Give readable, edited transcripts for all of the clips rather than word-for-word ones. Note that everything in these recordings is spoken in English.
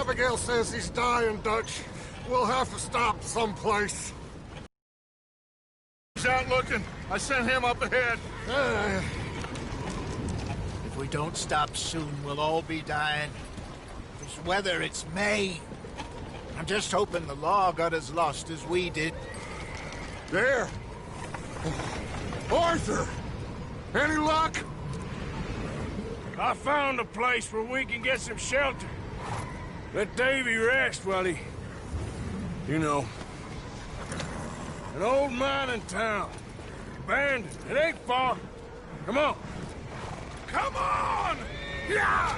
Abigail says he's dying, Dutch. We'll have to stop someplace. He's out looking. I sent him up ahead. If we don't stop soon, we'll all be dying. This weather, it's May. I'm just hoping the law got as lost as we did. There. Arthur! Any luck? I found a place where we can get some shelter. Let Davy rest while he... You know. An old mining town. Abandoned. It ain't far. Come on. Come on! Yeah!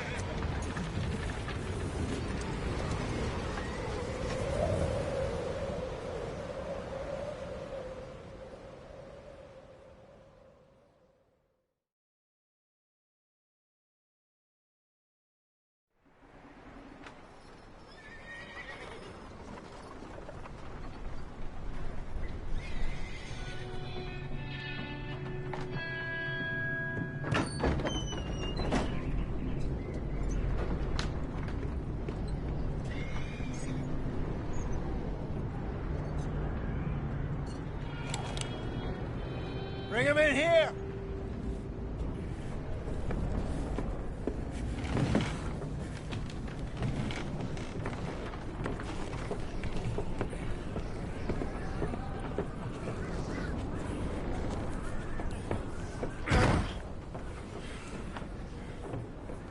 Bring him in here!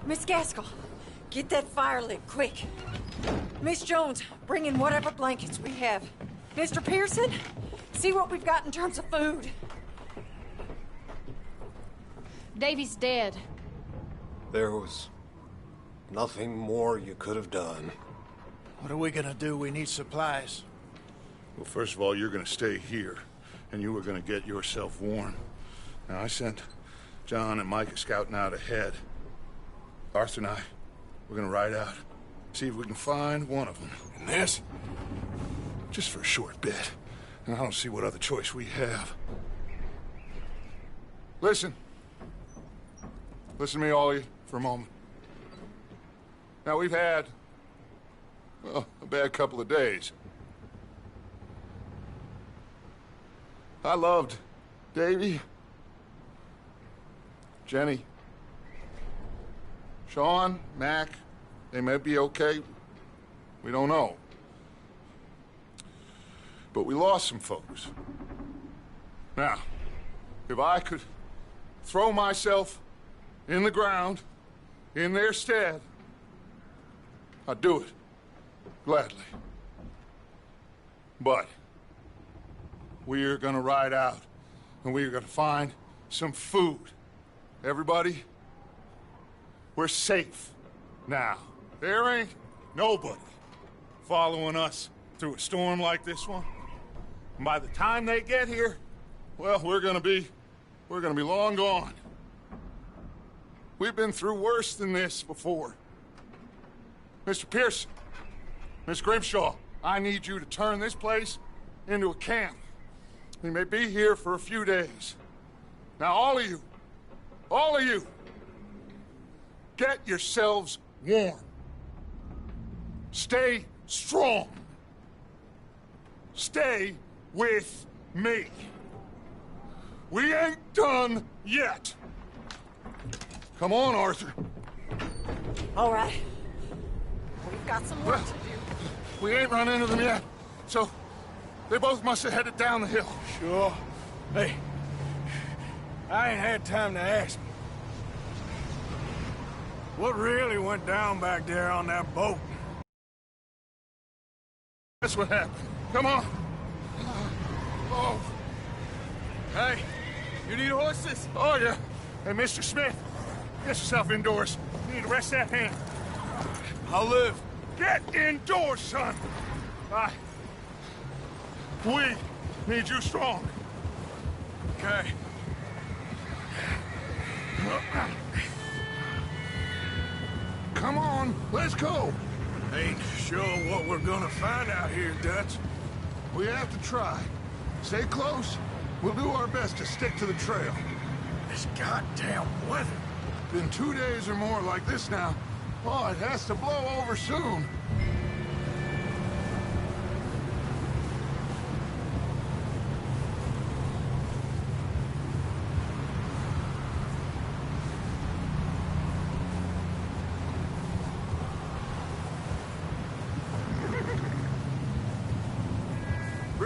Miss Gaskell, get that fire lit, quick. Miss Jones, bring in whatever blankets we have. Mr. Pearson, see what we've got in terms of food. Davy's dead. There was nothing more you could have done. What are we gonna do? We need supplies. Well, first of all, you're gonna stay here, and you were gonna get yourself warm. Now, I sent John and Micah scouting out ahead. Arthur and I, we're gonna ride out, see if we can find one of them. And this, just for a short bit. And I don't see what other choice we have. Listen. Listen to me, all of you, for a moment. Now, we've had, well, a bad couple of days. I loved Davy, Jenny, Sean, Mac. They may be okay. We don't know. But we lost some folks. Now, if I could throw myself in the ground, in their stead, I'd do it, gladly. But we're gonna ride out, and we're gonna find some food. Everybody, we're safe now. There ain't nobody following us through a storm like this one. And by the time they get here, well, we're gonna be long gone. We've been through worse than this before. Mr. Pearson, Miss Grimshaw, I need you to turn this place into a camp. We may be here for a few days. Now, all of you, get yourselves warm. Stay strong. Stay with me. We ain't done yet. Come on, Arthur. All right. We've got some work to do. We ain't run into them yet, so they both must have headed down the hill. Sure. Hey, I ain't had time to ask. What really went down back there on that boat? That's what happened. Come on. Oh. Hey, you need horses? Oh, yeah. Hey, Mr. Smith, get yourself indoors. You need to rest that hand. I'll live. Get indoors, son. We need you strong. Okay. Come on, let's go. Ain't sure what we're gonna find out here, Dutch. We have to try. Stay close. We'll do our best to stick to the trail. This goddamn weather. Been 2 days or more like this now. Oh, it has to blow over soon.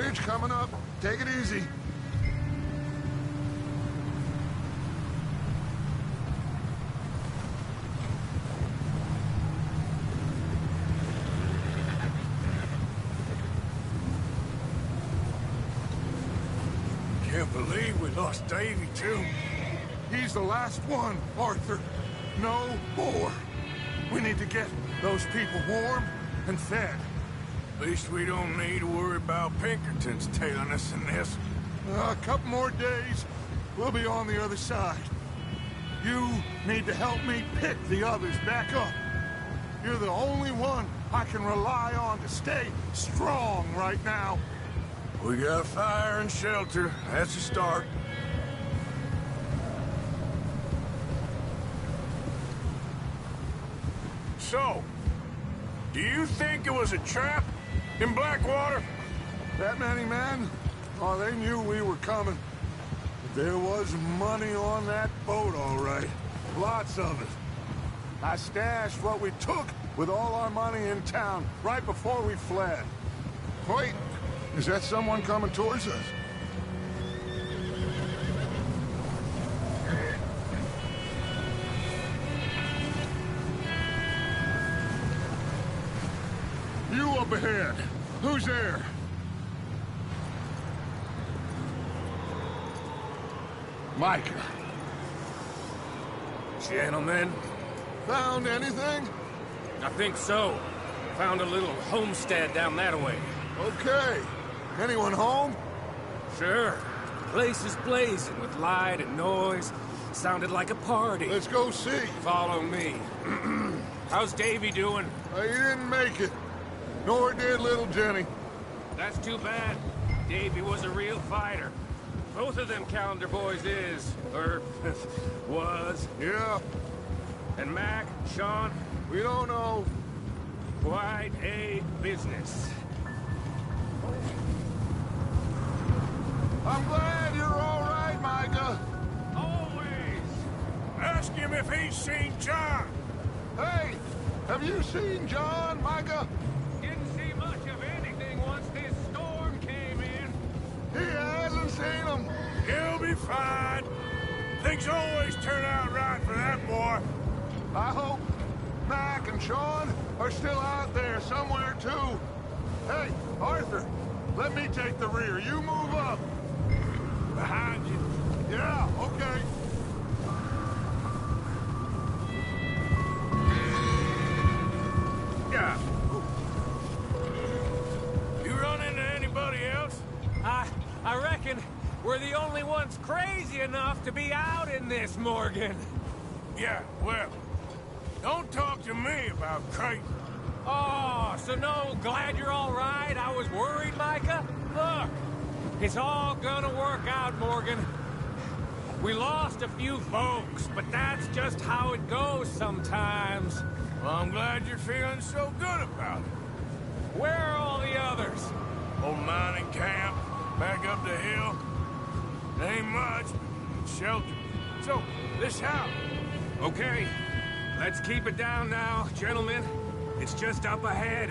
Ridge coming up. Take it easy. Can't believe we lost Davy, too. He's the last one, Arthur. No more. We need to get those people warm and fed. At least we don't need to worry about Pinkertons tailing us in this. A couple more days, we'll be on the other side. You need to help me pick the others back up. You're the only one I can rely on to stay strong right now. We got fire and shelter. That's a start. So, do you think it was a trap in Blackwater? That many men? Oh, they knew we were coming. There was money on that boat, all right. Lots of it. I stashed what we took with all our money in town right before we fled. Wait, is that someone coming towards us? You up ahead. Who's there? Micah. Gentlemen, Found anything? I think so. Found a little homestead down that way. Okay. Anyone home? Sure. Place is blazing with light and noise. Sounded like a party. Let's go see. Follow me. How's Davy doing? He didn't make it. Nor did little Jenny. That's too bad. Davy was a real fighter. Both of them calendar boys is, or was. Yeah, And Mac, Sean, we don't know. quite a business. I'm glad you're all right, Micah. Always. Ask him if he's seen John. Hey, have you seen John, Micah? Didn't see much of anything once this storm came in. He hasn't seen him. He'll be fine. Things always turn out right for that boy. I hope Mac and Sean are still out there somewhere, too. Hey, Arthur, let me take the rear. You move up. Behind you. Yeah, okay. Yeah. You run into anybody else? I reckon we're the only ones crazy enough to be out in this, Morgan. Yeah, well, don't talk to me about crazy. Oh, so no, glad you're all right. I was worried, Micah. Look, it's all gonna work out, Morgan. We lost a few folks, but that's just how it goes sometimes. Well, I'm glad you're feeling so good about it. Where are all the others? Old mining camp, back up the hill. Ain't much, but shelter. So, this house. Okay, let's keep it down now, gentlemen. It's just up ahead.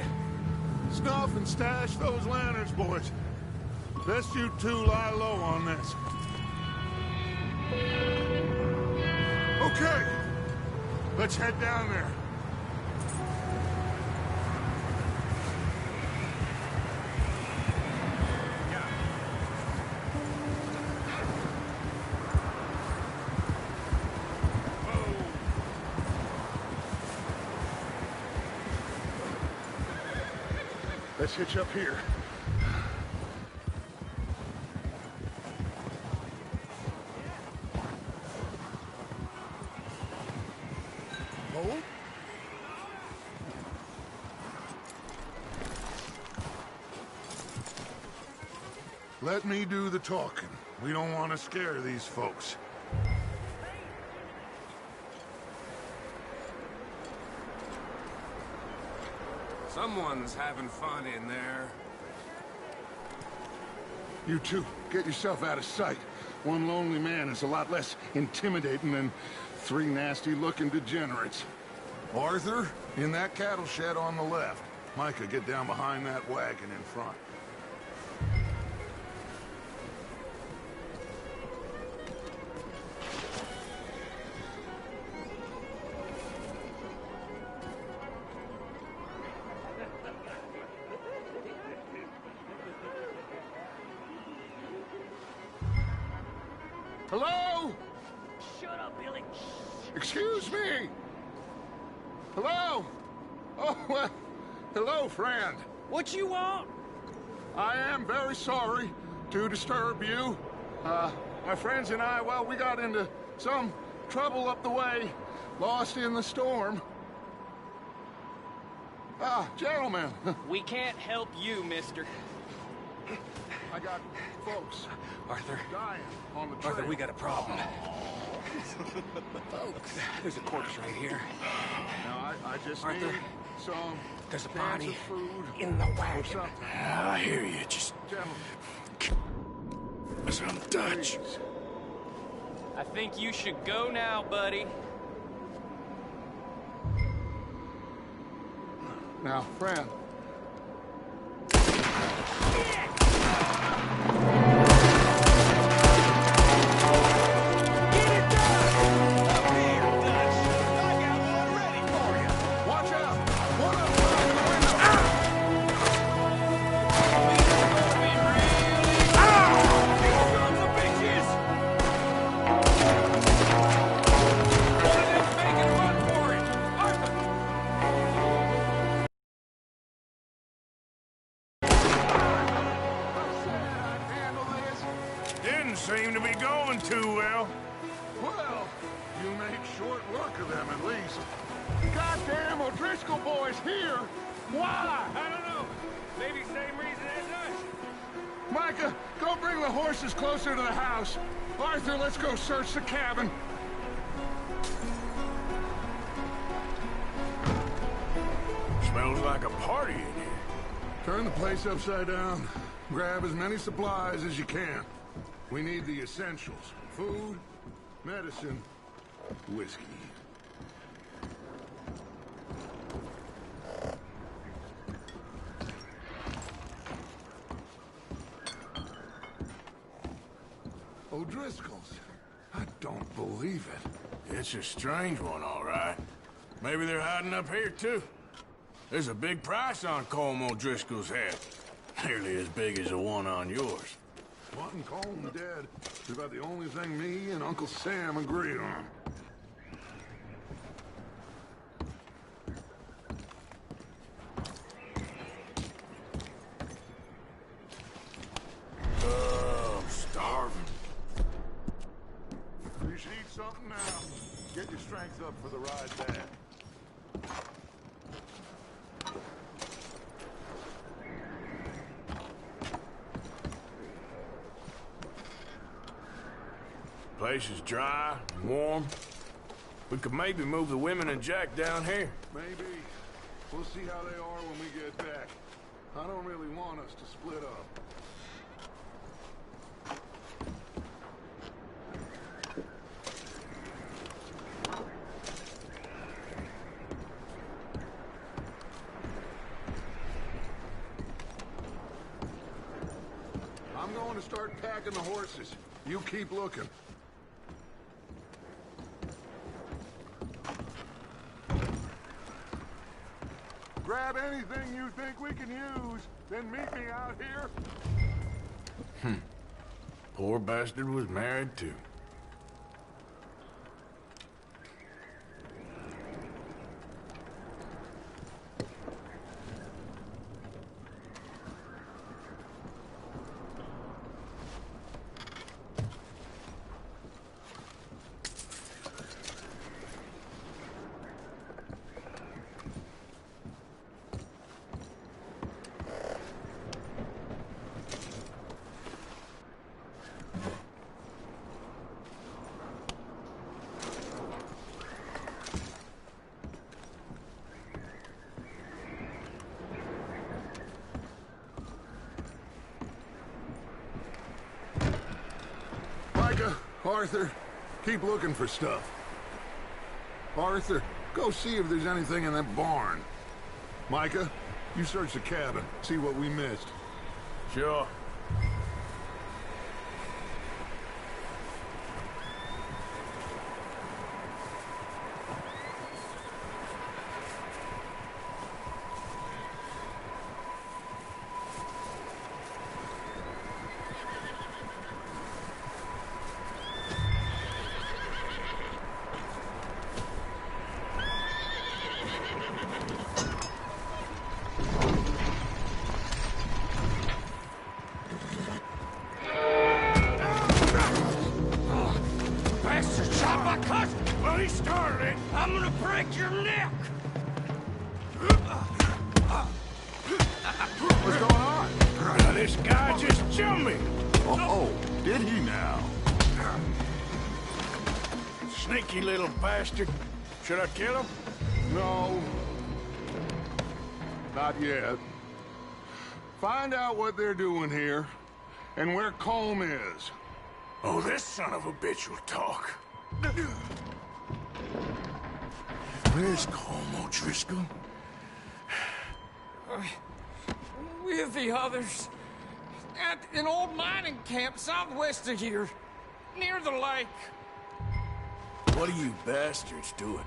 Snuff and stash those lanterns, boys. Best you two lie low on this. Okay, let's head down there. Let's hitch up here. Hold. Let me do the talking. We don't want to scare these folks. Someone's having fun in there. You two, get yourself out of sight. One lonely man is a lot less intimidating than three nasty-looking degenerates. Arthur, in that cattle shed on the left. Micah, get down behind that wagon in front. Hello? Shut up, Billy. Excuse me? Hello? Oh, well, hello, friend. What you want? I am very sorry to disturb you. My friends and I, well, we got into some trouble up the way, lost in the storm. Gentlemen. We can't help you, mister. I got folks Arthur. dying on the trail. Arthur, we got a problem. Folks, there's a corpse right here. Now, I just Arthur, need some there's a cans body of food in the or wagon. something. I hear you. Just Gentlemen, some Dutch. please. I think you should go now, buddy. Now, friend. Watch out! One of them in the window! I said I'd handle this. Didn't seem to be going too well. Well, you make short work of them, at least. Goddamn O'Driscoll boys here! Why? I don't know. Maybe same reason as us. Micah, go bring the horses closer to the house. Arthur, let's go search the cabin. Smells like a party in here. Turn the place upside down. Grab as many supplies as you can. We need the essentials. Food, medicine, whiskey. O'Driscoll's. I don't believe it. It's a strange one, all right. Maybe they're hiding up here, too. There's a big price on Colm O'Driscoll's head. Nearly as big as the one on yours. Wanting Colm dead is about the only thing me and Uncle Sam agree on. Oh, I'm starving. You should eat something now. Get your strength up for the ride back. Place is dry and warm. We could maybe move the women and Jack down here. Maybe. We'll see how they are when we get back. I don't really want us to split up. I'm going to start packing the horses. You keep looking. Grab anything you think we can use, then meet me out here. Poor bastard was married, too. Arthur, keep looking for stuff. Arthur, go see if there's anything in that barn. Micah, you search the cabin, see what we missed. Sure. break your neck! What's going on? This guy just jumped me! Oh, did he now? Sneaky little bastard. Should I kill him? No. Not yet. Find out what they're doing here, and where Colm is. Oh, this son of a bitch will talk. Where's Colm O'Driscoll? With the others. At an old mining camp southwest of here. Near the lake. What are you bastards doing?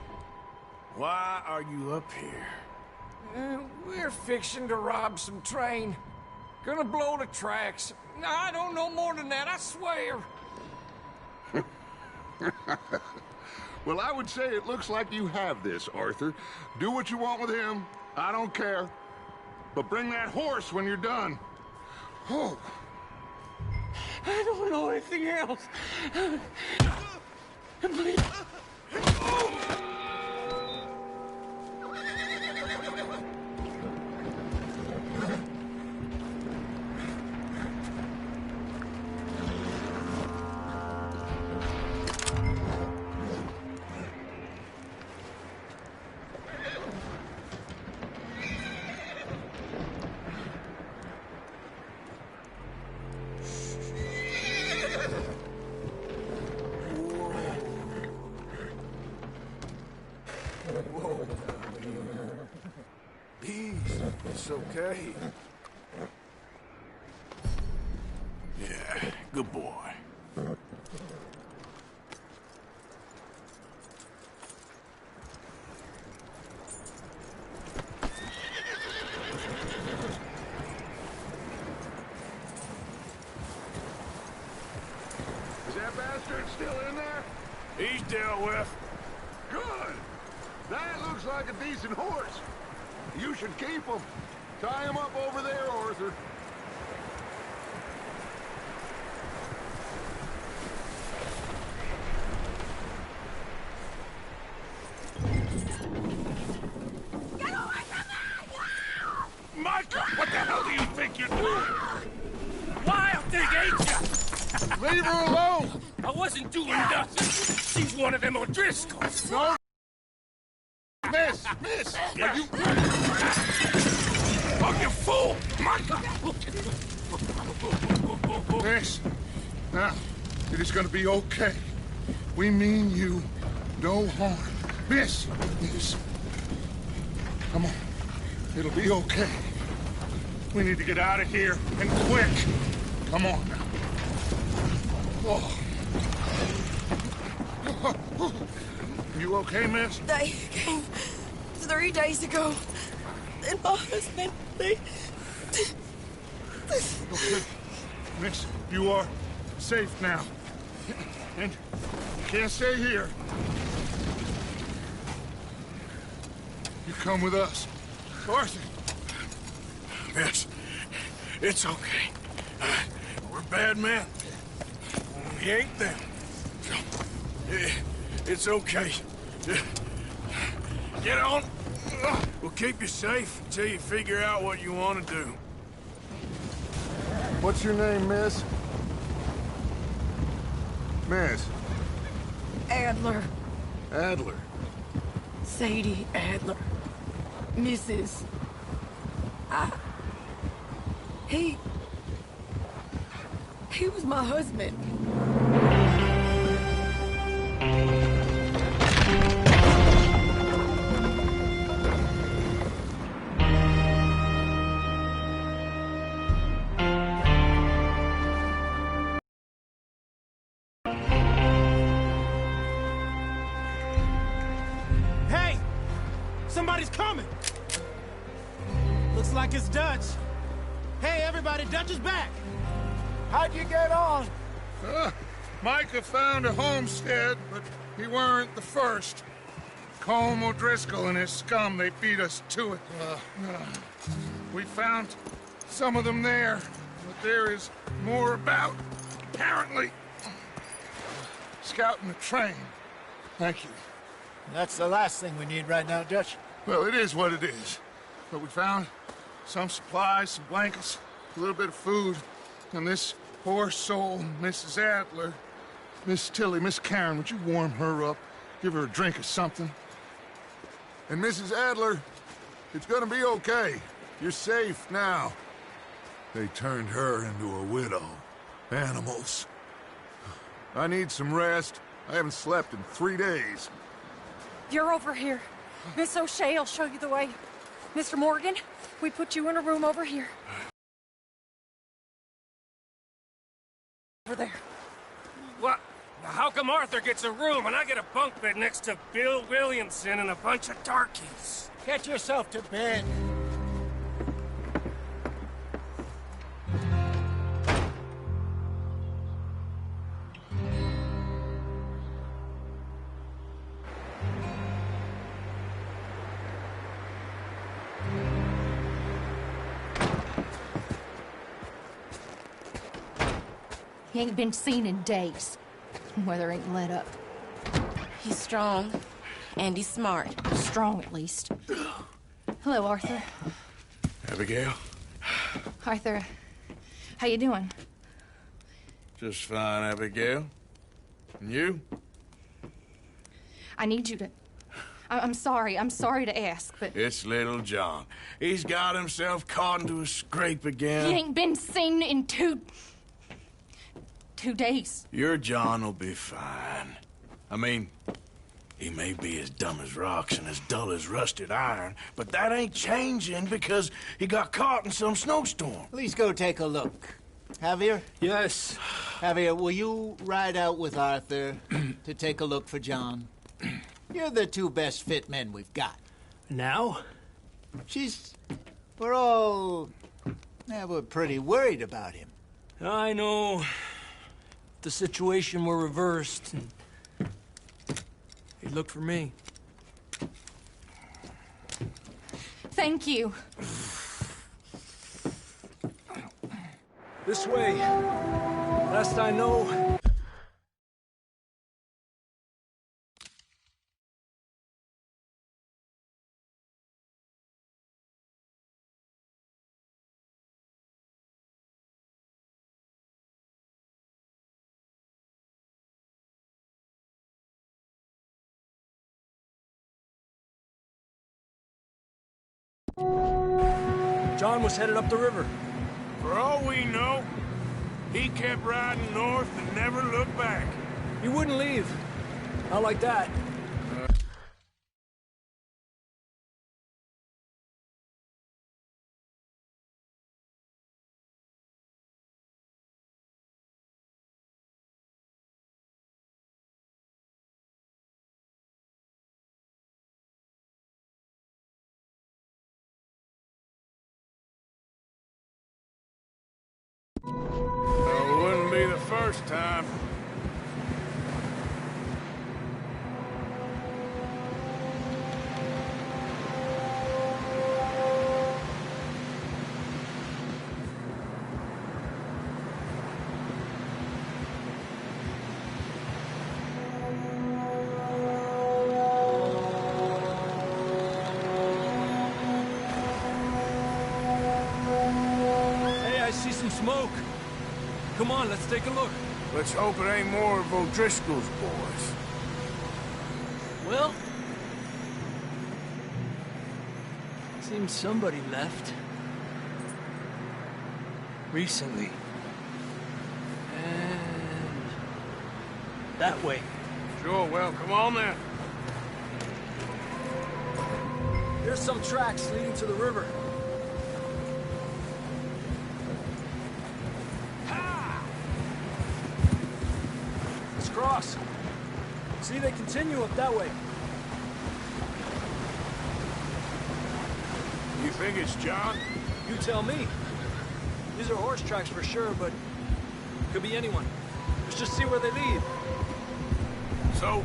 Why are you up here? We're fixing to rob some train. Gonna blow the tracks. I don't know more than that, I swear. Well, I would say it looks like you have this, Arthur. Do what you want with him. I don't care. But bring that horse when you're done. Oh. I don't know anything else. Please. It's okay. Yeah, good boy. Is that bastard still in there? He's dealt with. Good. That looks like a decent horse. You should keep him. Tie him up over there, Arthur. Get away from me! Micah, what the hell do you think you're doing? Wild thing, ain't ya? Leave her alone! I wasn't doing nothing. She's one of them O'Driscolls. No! Miss! Miss! Are you... Oh, you fool! Micah! Miss! Now, it is gonna be okay. We mean you no harm. Miss! Miss! Come on. It'll be okay. We need to get out of here, and quick! Come on now. Oh. You okay, miss? They came 3 days ago. And my husband, they... Okay. Miss, you are safe now. And you can't stay here. You come with us. Arthur! Miss, it's okay. We're bad men. We ain't them. It's okay. Get on. We'll keep you safe until you figure out what you want to do. What's your name, miss? Miss? Adler. Adler. Sadie Adler. Mrs. He was my husband. Hey! Somebody's coming! Looks like it's Dutch. Hey, everybody, Dutch is back! How'd you get on? Micah found a homestead, but he weren't the first. Colm O'Driscoll and his scum, they beat us to it. We found some of them there, but there is more about, apparently. Scouting the train. Thank you. That's the last thing we need right now, Dutch. Well, it is what it is. But we found some supplies, some blankets, a little bit of food, and this poor soul, Mrs. Adler, Miss Tilly, Miss Karen, would you warm her up? Give her a drink or something? And Mrs. Adler, it's gonna be okay. You're safe now. They turned her into a widow. Animals. I need some rest. I haven't slept in 3 days. You're over here. Miss O'Shea will show you the way. Mr. Morgan, we put you in a room over here. Over there. What? How come Arthur gets a room and I get a bunk bed next to Bill Williamson and a bunch of darkies? Get yourself to bed. He ain't been seen in days. Weather ain't let up. He's strong, and he's smart. Strong, at least. Hello, Arthur. Abigail? Arthur, how you doing? Just fine, Abigail. And you? I need you to... I'm sorry to ask, but... It's little John. He's got himself caught into a scrape again. He ain't been seen in 2 days. Your John will be fine. I mean, he may be as dumb as rocks and as dull as rusted iron, but that ain't changing because he got caught in some snowstorm. Please go take a look. Javier? Yes. Javier, will you ride out with Arthur to take a look for John? You're the 2 best fit men we've got. Now? We're pretty worried about him. I know. If the situation were reversed, he'd look for me. Thank you. This way. Last I know... John was headed up the river. For all we know, he kept riding north and never looked back. He wouldn't leave. Not like that. It wouldn't be the first time. Hey, I see some smoke. Come on, let's take a look. Let's hope it ain't more of O'Driscoll's boys. Well... seems somebody left. Recently. And... that way. Sure, well, come on then. There's some tracks leading to the river. Let's cross. See, they continue up that way. You think it's John? You tell me. These are horse tracks for sure, but could be anyone. Let's just see where they lead. So,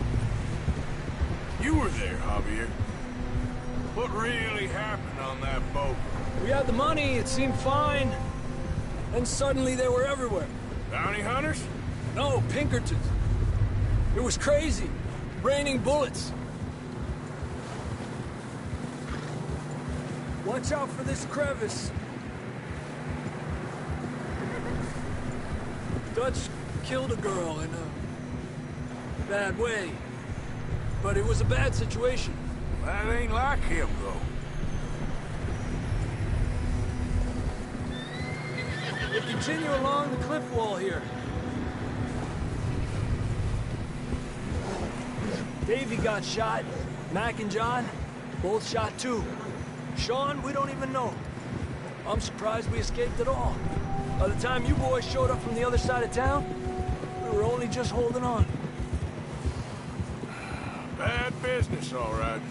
you were there, Javier. What really happened on that boat? We had the money, it seemed fine. Then suddenly they were everywhere. Bounty hunters? No, Pinkertons. It was crazy. Raining bullets. Watch out for this crevice. Dutch killed a girl in a bad way. But it was a bad situation. That ain't like him, though. We'll continue along the cliff wall here. Davey got shot. Mac and John, both shot too. Sean, we don't even know. I'm surprised we escaped at all. By the time you boys showed up from the other side of town, we were only just holding on. Bad business, all right.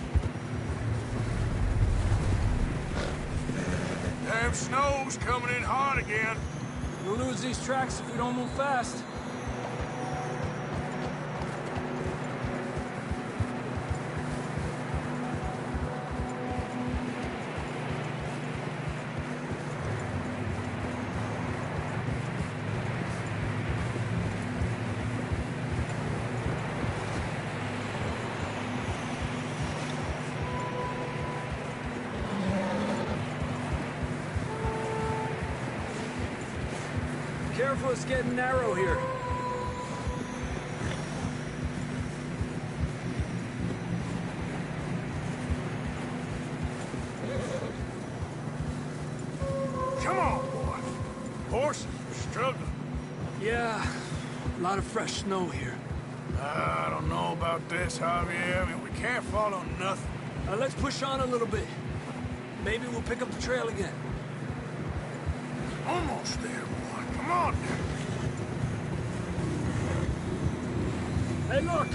Damn snow's coming in hard again. We'll lose these tracks if we don't move fast. Careful, it's getting narrow here. Come on, boy. Horses are struggling. Yeah, a lot of fresh snow here. I don't know about this, Javier. I mean, we can't follow nothing. Let's push on a little bit. Maybe we'll pick up the trail again. Almost there, boy. Come on. Hey, look!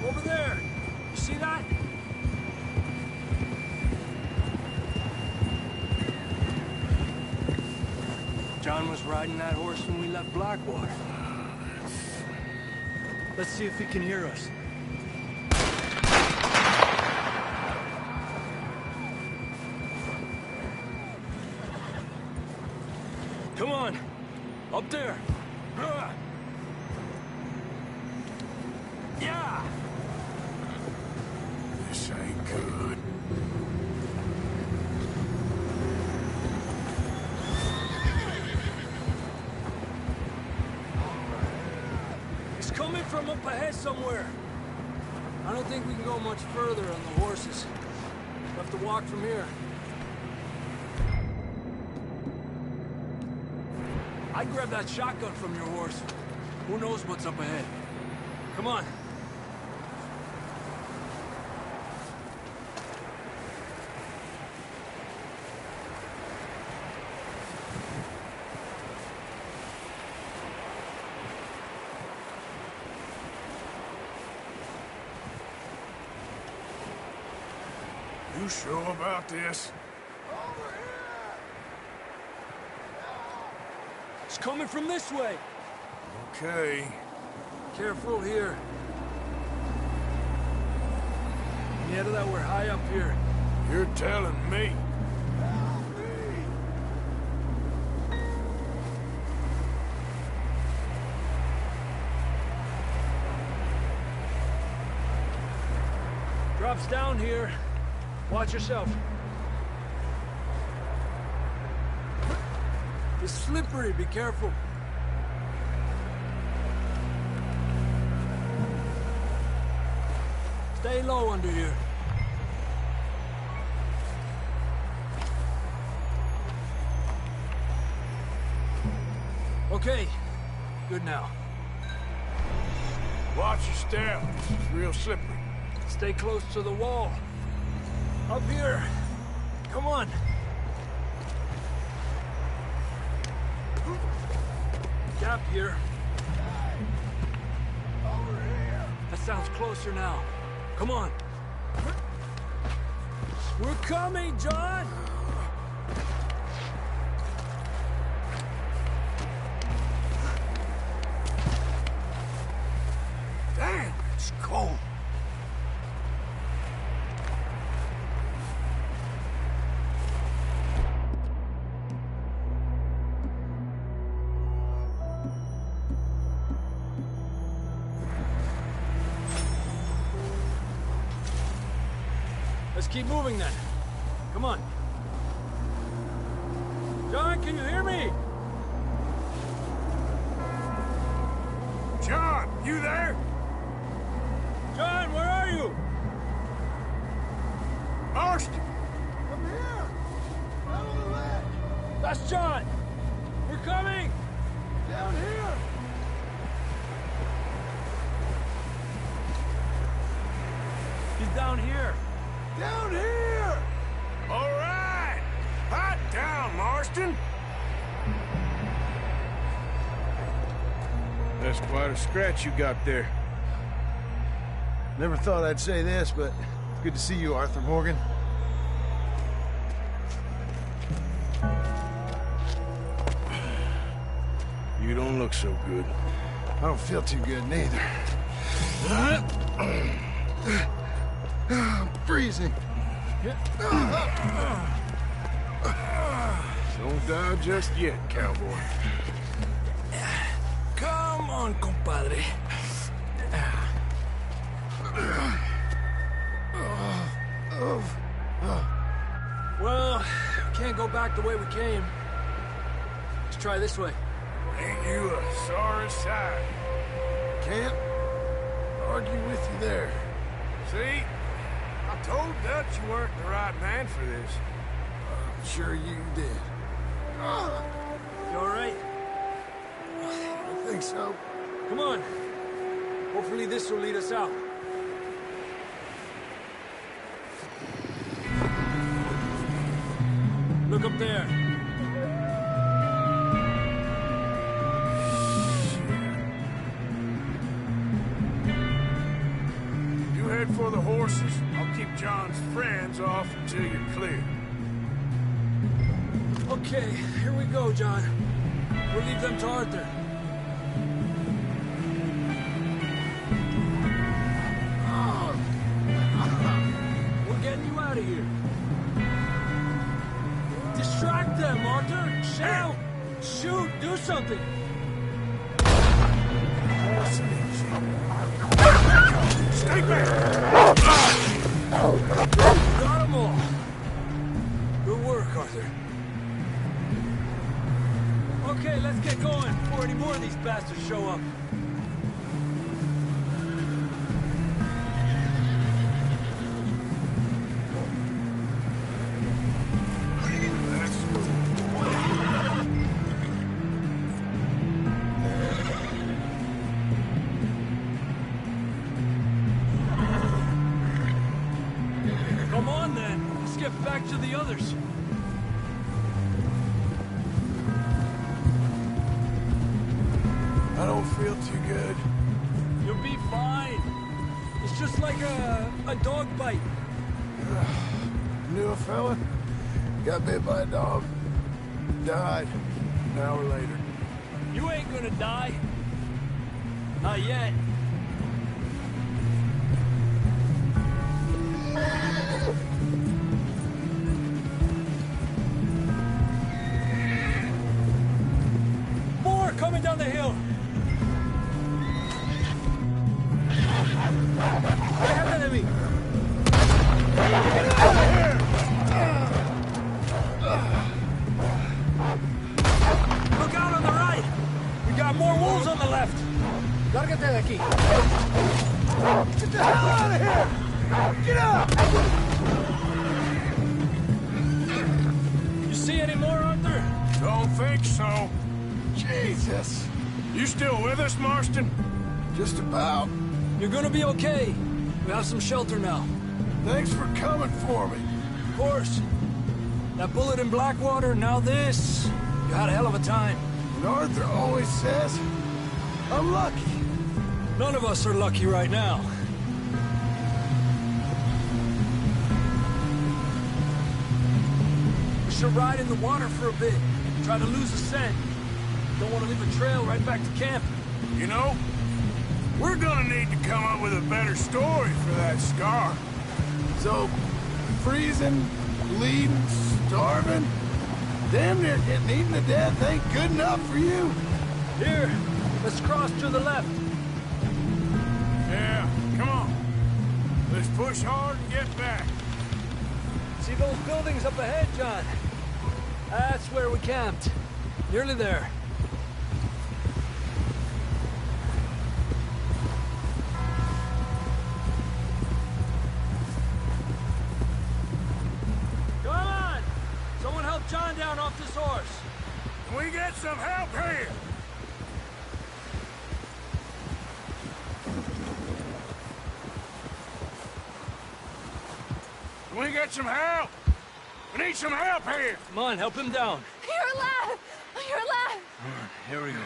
Over there! You see that? John was riding that horse when we left Blackwater. Let's see if he can hear us. Come on! Up there! Yeah! This ain't good. It's coming from up ahead somewhere. I don't think we can go much further on the horses. We'll have to walk from here. I'd grab that shotgun from your horse. Who knows what's up ahead? Come on. You sure about this? It's coming from this way. Okay. Careful here. Yeah, that we're high up here. You're telling me. Drops down here. Watch yourself. It's slippery, be careful. Stay low under here. Okay, good now. Watch your step. It's real slippery. Stay close to the wall. Up here. Come on. Gap here. Over here. That sounds closer now. Come on. We're coming, John! Damn, it's cold. Let's keep moving then. Come on. John, can you hear me? John, you there? John, where are you? Marston! I'm here! Out on the ledge! That's John! We're coming! Down here! He's down here. Down here! All right! Hot down, Marston! That's quite a scratch you got there. Never thought I'd say this, but it's good to see you, Arthur Morgan. You don't look so good. I don't feel too good, neither. I'm freezing. Don't die just yet, cowboy. Come on, compadre. Well, can't go back the way we came. Let's try this way. Ain't you a sorry sight? Can't argue with you there. See? I told Dutch you weren't the right man for this. I'm sure you did. You all right? I think so. Come on. Hopefully this will lead us out. Look up there. You head for the horses. I'll keep John's friends off until you're clear. Okay, here we go, John. We'll leave them to Arthur. We're getting you out of here. Distract them, Arthur! Shout! Shoot! Do something! Stay back! Got them all! Good work, Arthur. Okay, let's get going before any more of these bastards show up. Come on, then. Let's get back to the others. I don't feel too good. You'll be fine. It's just like a dog bite. Knew a fella? Got bit by a dog. Died an hour later. You ain't gonna die. Not yet. More coming down the hill. I have an enemy. Look out on the right. We got more wolves on the left. Lárgate de aquí. Get the hell out of here! Get out! You see any more, Arthur? Don't think so. Jesus! You still with us, Marston? Just about. You're gonna be okay. We have some shelter now. Thanks for coming for me. Of course. That bullet in Blackwater, now this. You had a hell of a time. And Arthur always says, I'm lucky. None of us are lucky right now. We should ride in the water for a bit. Try to lose the scent. Don't want to leave a trail right back to camp. You know, we're gonna need to come up with a better story for that scar. So, freezing, bleeding, starving, damn near getting eaten to death ain't good enough for you? Here, let's cross to the left. Yeah, come on. Let's push hard and get back. See those buildings up ahead, John? That's where we camped. Nearly there. Come on! Someone help John down off this horse. Can we get some help here? Can we get some help? We need some help here! Come on, help him down. You're alive! You're alive! Here we go.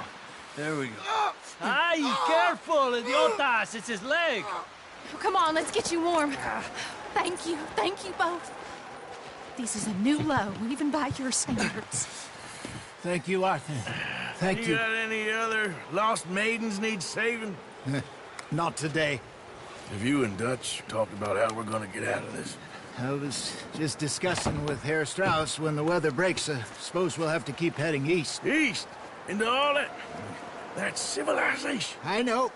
There we go. Ay, careful, idiotas! It's his leg! Come on, let's get you warm. Thank you both. This is a new low, even by your standards. Thank you, Arthur. Thank you. You got any other lost maidens need saving? Not today. Have you and Dutch talked about how we're gonna get out of this? I was just discussing with Herr Strauss when the weather breaks. I suppose we'll have to keep heading east. East? Into all that... That's civilization. I know.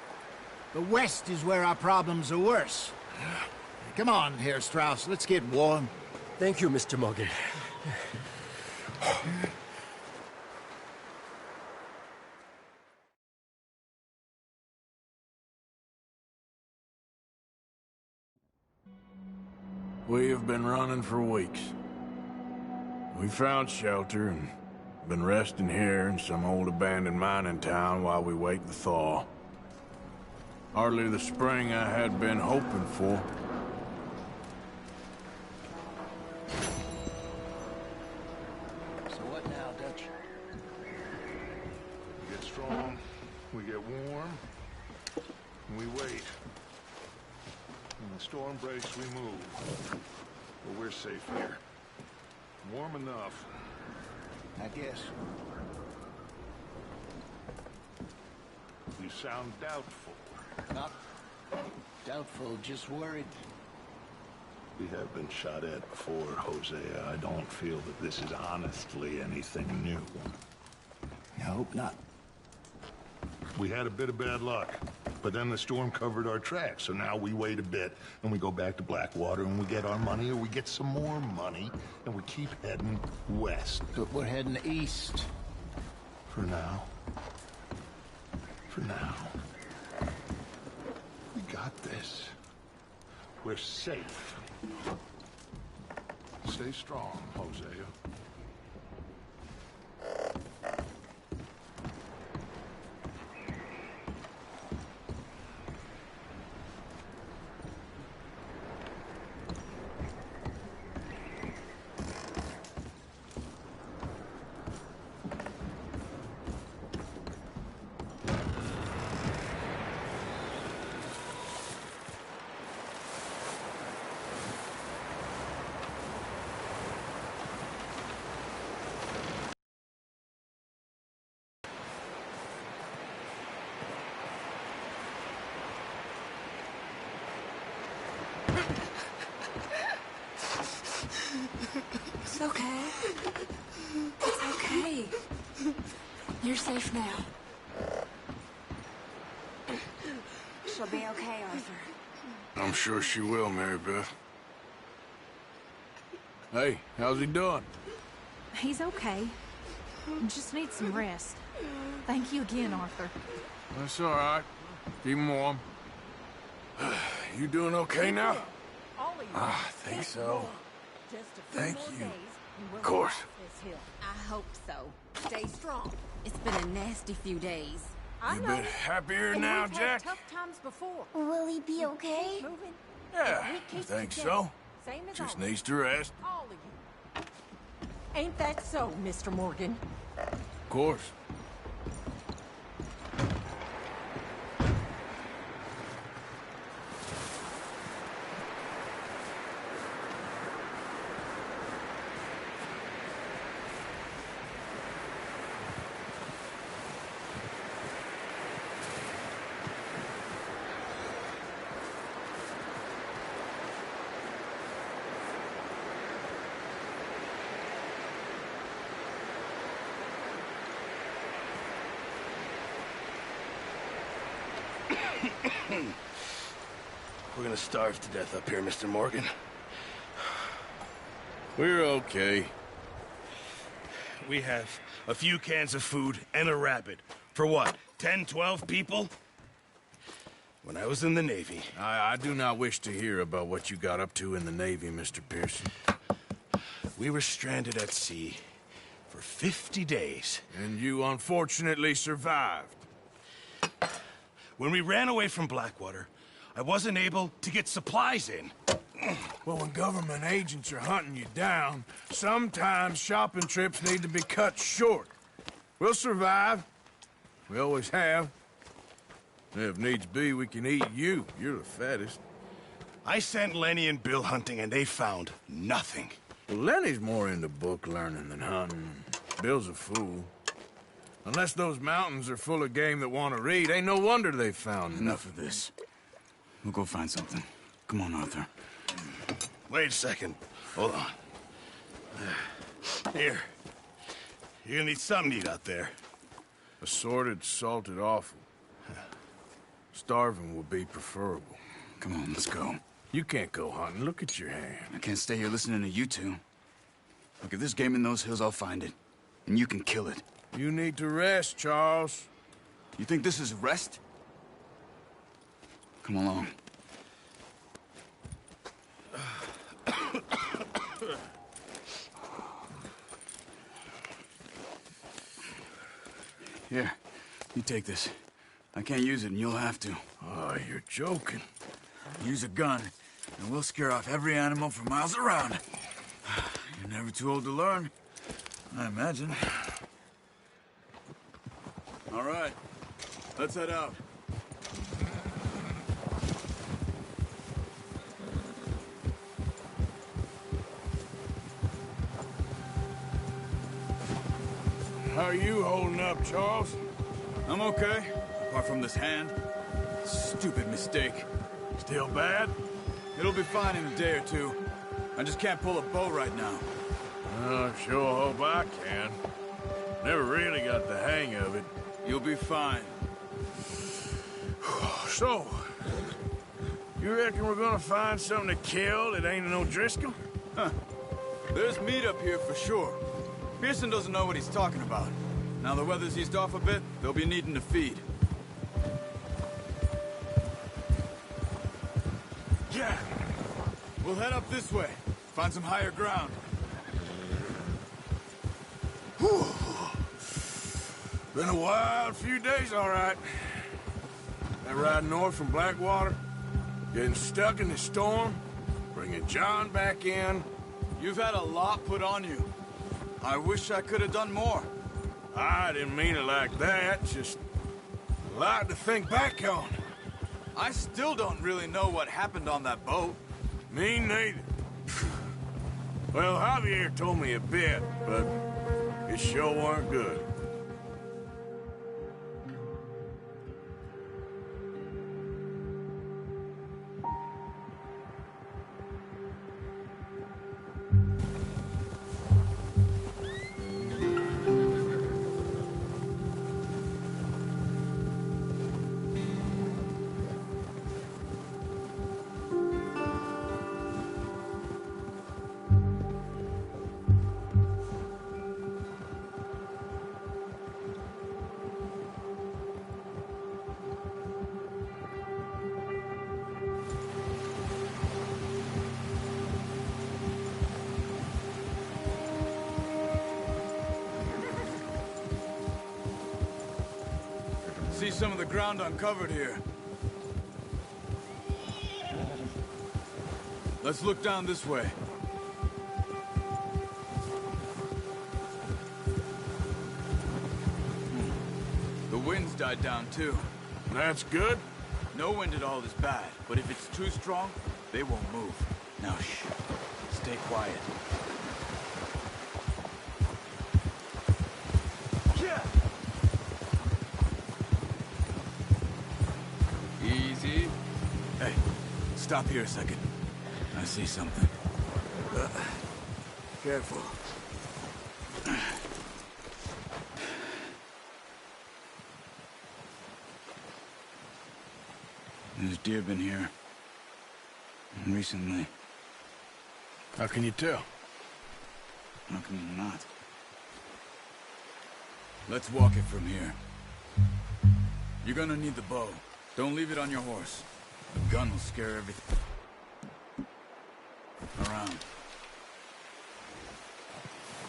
The west is where our problems are worse. Come on, Herr Strauss, let's get warm. Thank you, Mr. Morgan. We have been running for weeks. We found shelter and been resting here in some old abandoned mining town while we wait the thaw. Hardly the spring I had been hoping for. So what now, Dutch? We get strong, we get warm, and we wait. When the storm breaks, we move. But we're safe here. Warm enough. I guess. You sound doubtful. Not doubtful, just worried. We have been shot at before, Hosea. I don't feel that this is honestly anything new. I hope not. We had a bit of bad luck, but then the storm covered our tracks, so now we wait a bit, and we go back to Blackwater, and we get our money, or we get some more money, and we keep heading west. But we're heading east. For now. For now. We got this. We're safe. Stay strong, Hosea. It's okay. It's okay. You're safe now. She'll be okay, Arthur. I'm sure she will, Mary Beth. Hey, how's he doing? He's okay. He just needs some rest. Thank you again, Arthur. That's all right. Keep him warm. You doing okay now? I think so. Thank you. Of course. I hope so. Stay strong. It's been a nasty few days. You a bit happier now, we've Jack? had tough times before. Will he be okay? Keep moving. Yeah, We I keep think together. so. Same as Just always. needs to rest. All of you. Ain't that so, Mr. Morgan? Of course. We're gonna starve to death up here, Mr. Morgan. We're okay. we have a few cans of food and a rabbit. For what, 10, 12 people? When I was in the Navy... I do not wish to hear about what you got up to in the Navy, Mr. Pearson. We were stranded at sea for 50 days. And you unfortunately survived. When we ran away from Blackwater, I wasn't able to get supplies in. Well, when government agents are hunting you down, sometimes shopping trips need to be cut short. We'll survive. We always have. If needs be, we can eat you. You're the fattest. I sent Lenny and Bill hunting, and they found nothing. Well, Lenny's more into book learning than hunting. Bill's a fool. Unless those mountains are full of game that want to read, ain't no wonder they found Enough of this. We'll go find something. Come on, Arthur. Wait a second. Hold on. Here. You're gonna need something to eat out there. Assorted, salted offal. Starving would be preferable. Come on, let's go. You can't go hunting. Look at your hand. I can't stay here listening to you two. Look, if there's game in those hills, I'll find it. And you can kill it. You need to rest, Charles. You think this is rest? Come along. Here, you take this. I can't use it, and you'll have to. Oh, you're joking. Use a gun, and we'll scare off every animal for miles around. You're never too old to learn, I imagine. All right, let's head out. How are you holding up, Charles? I'm okay, apart from this hand. Stupid mistake. Still bad? It'll be fine in a day or two. I just can't pull a bow right now. I sure hope I can. Never really got the hang of it. You'll be fine. So, you reckon we're gonna find something to kill that ain't no Driscoll? Huh. There's meat up here for sure. Pearson doesn't know what he's talking about. Now the weather's eased off a bit, they'll be needing to feed. Yeah! We'll head up this way. Find some higher ground. Whew. Been a wild few days, all right. That ride north from Blackwater, getting stuck in the storm, bringing John back in. You've had a lot put on you. I wish I could have done more. I didn't mean it like that, just a lot to think back on. I still don't really know what happened on that boat. Me neither. Well, Javier told me a bit, but it sure weren't good. See some of the ground uncovered here. Let's look down this way. The wind's died down too. That's good. No wind at all is bad, but if it's too strong, they won't move. Now shh. Stay quiet. Easy. Hey, stop here a second. I see something. Careful. There's deer been here. Recently. How can you tell? How can you not? Let's walk it from here. You're gonna need the bow. Don't leave it on your horse. The gun will scare everything around.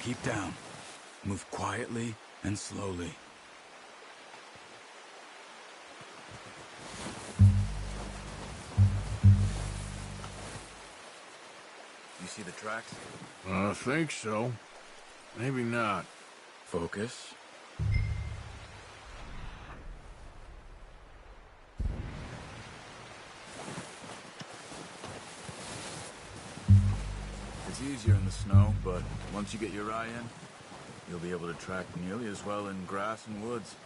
Keep down. Move quietly and slowly. You see the tracks? I think so. Maybe not. Focus. It's easier in the snow, but once you get your eye in, you'll be able to track nearly as well in grass and woods.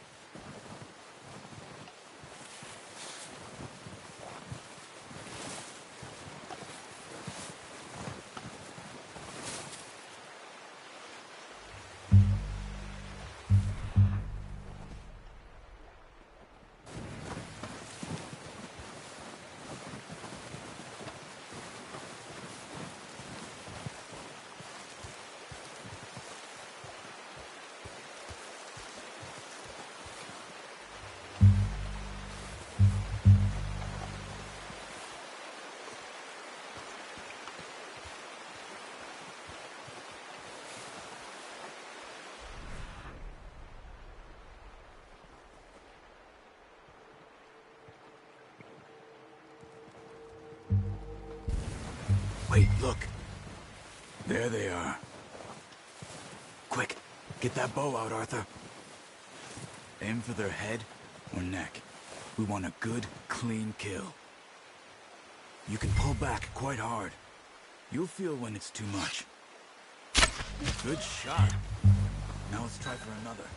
Wait, look. There they are. Quick, get that bow out, Arthur. Aim for their head or neck. We want a good, clean kill. You can pull back quite hard. You'll feel when it's too much. Good shot. Now let's try for another.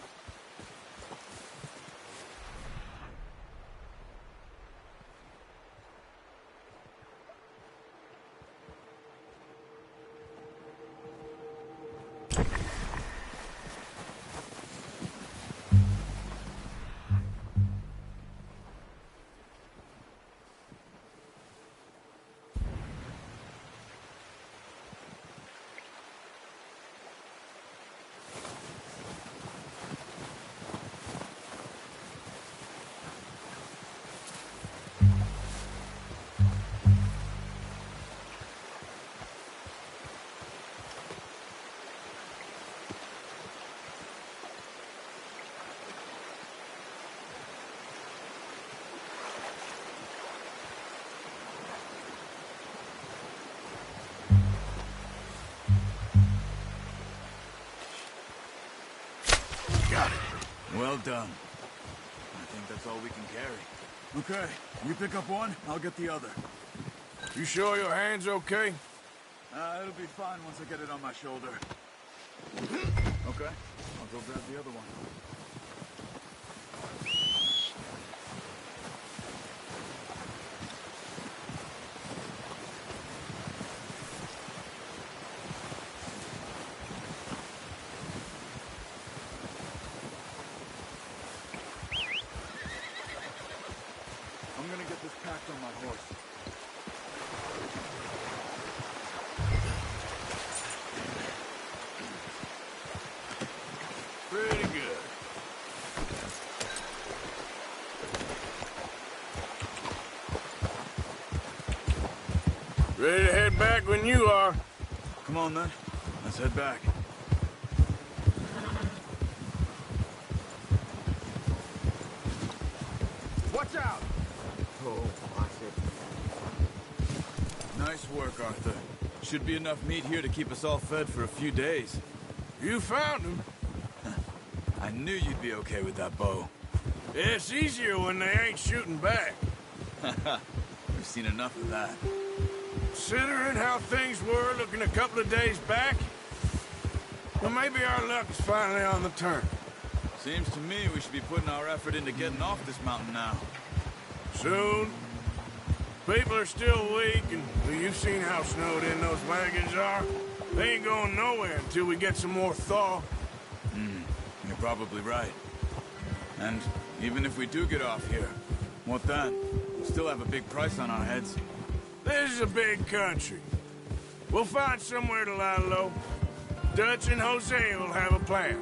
Well done. I think that's all we can carry. Okay, you pick up one, I'll get the other. You sure your hand's okay? It'll be fine once I get it on my shoulder. Okay, I'll go grab the other one. I'm gonna get this packed on my horse. Pretty good. Ready to head back when you are. Come on, then. Let's head back. Watch out! Oh, watch it. Nice work, Arthur. Should be enough meat here to keep us all fed for a few days. You found him. I knew you'd be okay with that bow. It's easier when they ain't shooting back. We've seen enough of that. Considering how things were looking a couple of days back, well, maybe our luck is finally on the turn. Seems to me we should be putting our effort into getting off this mountain now. Soon. People are still weak, and well, you've seen how snowed in those wagons are. They ain't going nowhere until we get some more thaw. You're probably right. And even if we do get off here, what then? We'll still have a big price on our heads. This is a big country. We'll find somewhere to lie low. Dutch and Jose will have a plan.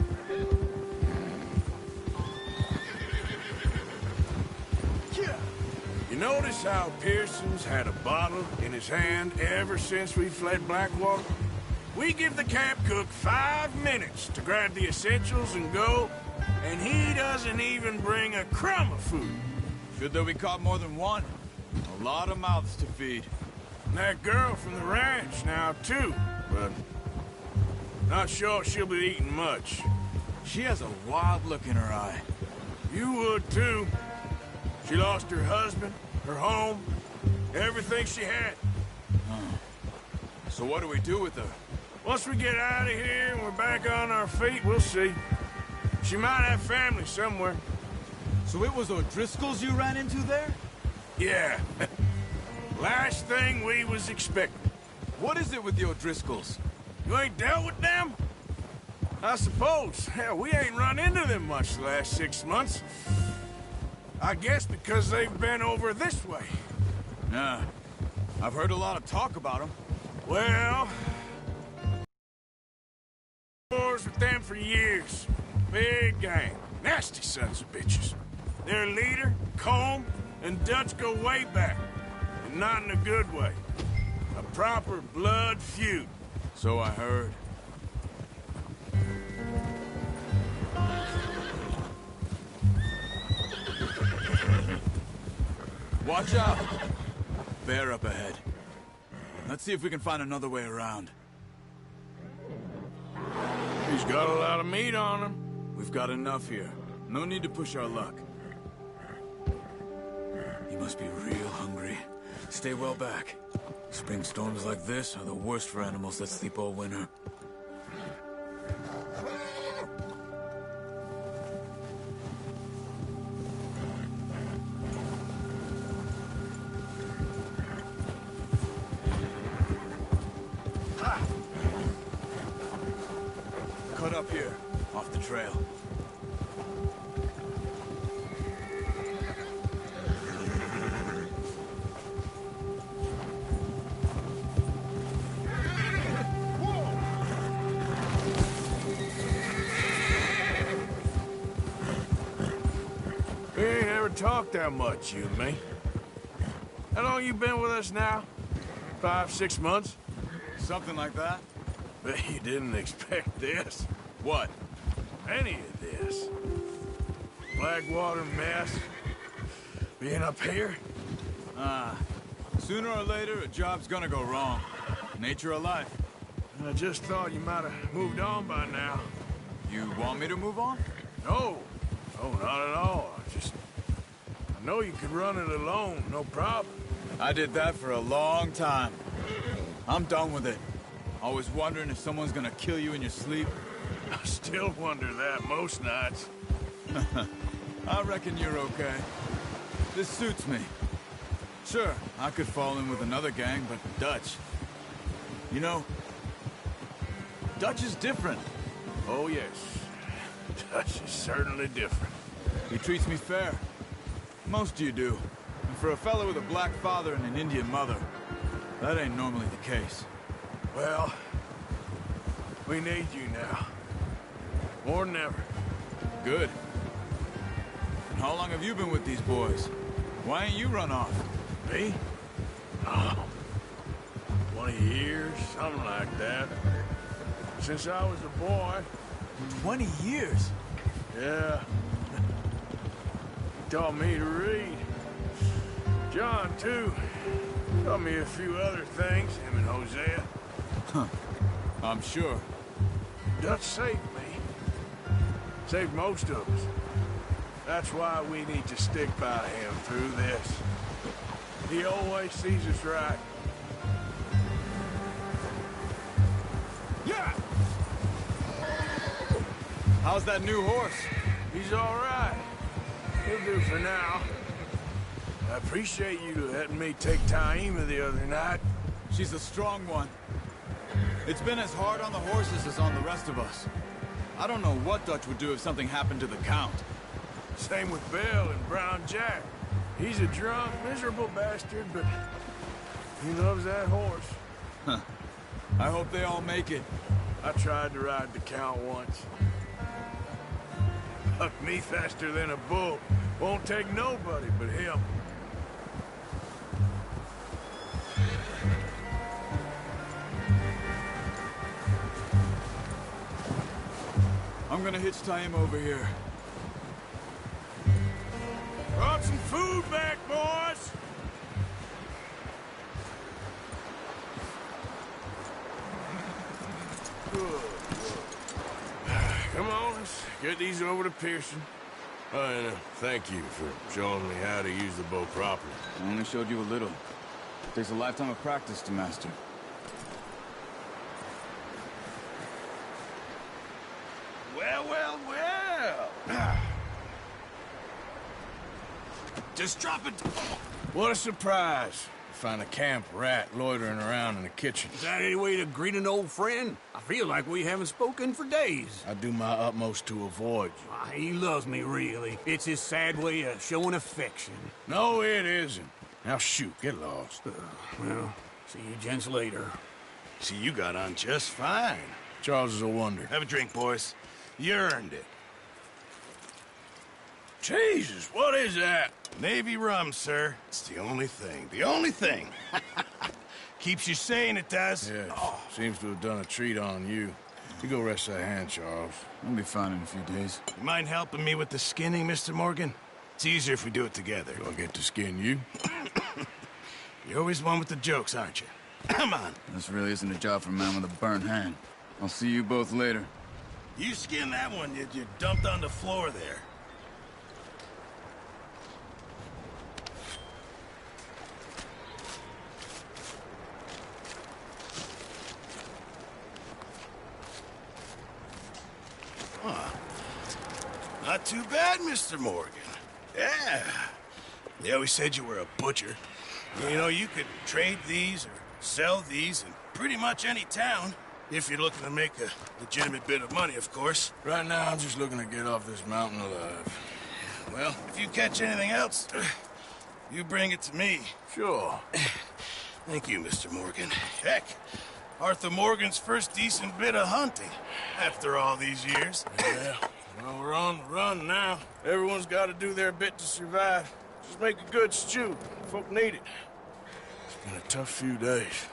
Gotcha! You notice how Pearson's had a bottle in his hand ever since we fled Blackwater? We give the camp cook 5 minutes to grab the essentials and go, and he doesn't even bring a crumb of food. Good that we caught more than one. A lot of mouths to feed. And that girl from the ranch now, too, but not sure she'll be eating much. She has a wild look in her eye. You would, too. She lost her husband, her home, everything she had. So what do we do with her? Once we get out of here and we're back on our feet, we'll see. She might have family somewhere. So it was O'Driscoll's you ran into there? Yeah. Last thing we was expecting. What is it with the O'Driscolls? You ain't dealt with them? I suppose. Hell, we ain't run into them much the last 6 months. I guess because they've been over this way. Nah. I've heard a lot of talk about them. Well... wars with them for years. Big gang. Nasty sons of bitches. Their leader, Combe, and Dutch go way back. And not in a good way. A proper blood feud. So I heard. Watch out! Bear up ahead. Let's see if we can find another way around. He's got a lot of meat on him. We've got enough here. No need to push our luck. He must be real hungry. Stay well back. Spring storms like this are the worst for animals that sleep all winter. Cut up here, off the trail. We ain't ever talked that much, you and me. How long you been with us now? 5, 6 months? Something like that. Bet you didn't expect this. What? Any of this. Blackwater mess. Being up here? Sooner or later, a job's gonna go wrong. Nature of life. I just thought you might have moved on by now. You want me to move on? No. No, not at all. I know you could run it alone, no problem. I did that for a long time. I'm done with it. Always wondering if someone's gonna kill you in your sleep. I still wonder that most nights. I reckon you're okay. This suits me. Sure, I could fall in with another gang, but Dutch... You know, Dutch is different. Oh, yes. Dutch is certainly different. He treats me fair. Most of you do. And for a fellow with a black father and an Indian mother, that ain't normally the case. Well, we need you now. More than ever. Good. And how long have you been with these boys? Why ain't you run off? Me? Oh, 20 years, something like that. Since I was a boy. 20 years? Yeah. He taught me to read. John, too. Taught me a few other things, him and Hosea. Huh. I'm sure. Dutch saved me. Saved most of us. That's why we need to stick by him through this. He always sees us right. Yeah! How's that new horse? He's all right. He'll do for now. I appreciate you letting me take Taima the other night. She's a strong one. It's been as hard on the horses as on the rest of us. I don't know what Dutch would do if something happened to the Count. Same with Bill and Brown Jack. He's a drunk, miserable bastard, but he loves that horse. Huh. I hope they all make it. I tried to ride the Count once. Bucked me faster than a bull. Won't take nobody but him. I'm gonna hitch tie him over here. Brought some food back, boys! Good. Come on, let's get these over to Pearson. Oh, and thank you for showing me how to use the bow properly. I only showed you a little. Takes a lifetime of practice to master. Well, well, well. Just drop it. What a surprise. Find a camp rat loitering around in the kitchen. Is that any way to greet an old friend? I feel like we haven't spoken for days. I do my utmost to avoid you. He loves me, really. It's his sad way of showing affection. No, it isn't. Now shoot, get lost. Well, see you gents later. See, you got on just fine. Charles is a wonder. Have a drink, boys. You earned it. Jesus, what is that? Navy rum, sir. It's the only thing. The only thing. Keeps you sane, it does. Yes. Seems to have done a treat on you. You go rest that hand, Charles. I'll be fine in a few days. You mind helping me with the skinning, Mr. Morgan? It's easier if we do it together. Do I get to skin you? You're always one with the jokes, aren't you? Come on. This really isn't a job for a man with a burnt hand. I'll see you both later. You skinned that one you dumped on the floor there. Huh. Not too bad, Mr. Morgan. Yeah. They always said you were a butcher. You know, you could trade these or sell these in pretty much any town. If you're looking to make a legitimate bit of money, of course. Right now, I'm just looking to get off this mountain alive. Well, if you catch anything else, you bring it to me. Sure. Thank you, Mr. Morgan. Heck, Arthur Morgan's first decent bit of hunting after all these years. Yeah, well, we're on the run now. Everyone's got to do their bit to survive. Just make a good stew. Folk need it. It's been a tough few days.